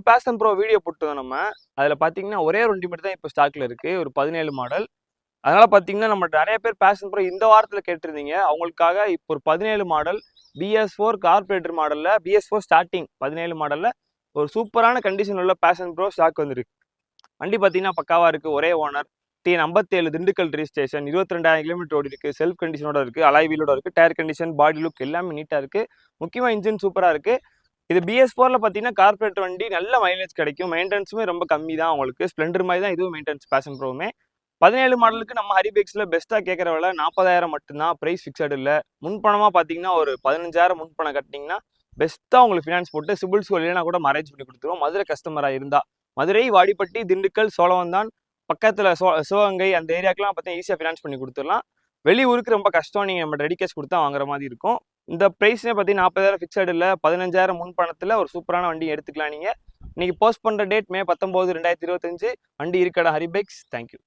Fashion bro video போட்டுருந்தோம் நம்ம. அதில் பார்த்தீங்கன்னா ஒரே ஒரு வண்டி மட்டும் தான் இப்போ ஸ்டாக்ல இருக்கு. ஒரு 17 மாடல். அதனால பார்த்தீங்கன்னா நம்ம நிறைய பேர் பேஷன் ப்ரோ இந்த வாரத்தில் கேட்டிருந்தீங்க. அவங்களுக்காக இப்போ ஒரு 17 மாடல் BS4 கார்பரேட்டர் மாடலில் BS4 ஸ்டார்டிங் 17 மாடலில் ஒரு சூப்பரான கண்டிஷன் உள்ள பேஷன் ப்ரோ ஸ்டாக் வந்துருக்கு. வண்டி பார்த்தீங்கன்னா பக்காவாக இருக்குது. ஒரே owner, TN57 Dindigul registration, 22,000 kilometre ஓடி இருக்குது. செல்ஃப் கண்டிஷனோட இருக்குது, அலாய் வீலோட இருக்குது, டயர் கண்டிஷன், பாடி லுக் எல்லாமே நீட்டாக இருக்குது. முக்கியமாக இன்ஜின் சூப்பராக இருக்குது. இது BS4ல பார்த்தீங்கன்னா கார்பரேட்டர் வண்டி, நல்ல மைலேஜ் கிடைக்கும். மெயின்டெனன்ஸுமே ரொம்ப கம்மி தான் உங்களுக்கு. ஸ்ப்ளெண்டர் மாதிரி தான் இதுவும் மெயின்டெனன்ஸ் பேஷன் ப்ரோவுமே. 17 மாடலுக்கு நம்ம ஹரிபைக்ஸில் பெஸ்ட்டாக கேட்குற விலை 40,000 மட்டும்தான். ப்ரைஸ் ஃபிக்ஸட் இல்லை. முன்பணமாக பார்த்தீங்கன்னா ஒரு 15,000 முன்பணம் கட்டினீங்கன்னா பெஸ்ட்டாக உங்களுக்கு ஃபினான்ஸ் போட்டு சிபில் ஸ்கோர் இல்லைனா கூட அரேஞ்ச் பண்ணி கொடுத்துருவோம். மதுரை கஸ்டமராக இருந்தால் மதுரை, வாடிப்பட்டி, திண்டுக்கல், சோழவந்தான் பக்கத்தில் சிவகங்கை அந்த ஏரியாக்கெலாம் பார்த்தீங்கன்னா ஈஸியாக ஃபினான்ஸ் பண்ணி கொடுத்துடலாம். வெளியூருக்கு ரொம்ப கஷ்டம். நீங்கள் நம்ம ரெடி கேஷ் கொடுத்தா வாங்குற மாதிரி இருக்கும். இந்த ப்ரைஸ்னே பார்த்தீங்கன்னா 40,000 ஃபிக்ஸட் இல்லை. 15,000 முன் பணத்தில் ஒரு சூப்பரான வண்டி எடுத்துக்கலாம். நீங்கள் இன்னைக்கு போஸ்ட் பண்ணுற டேட் May 19, 2025. வண்டி இருக்கடா ஹரிபைக்ஸ். தேங்க்யூ.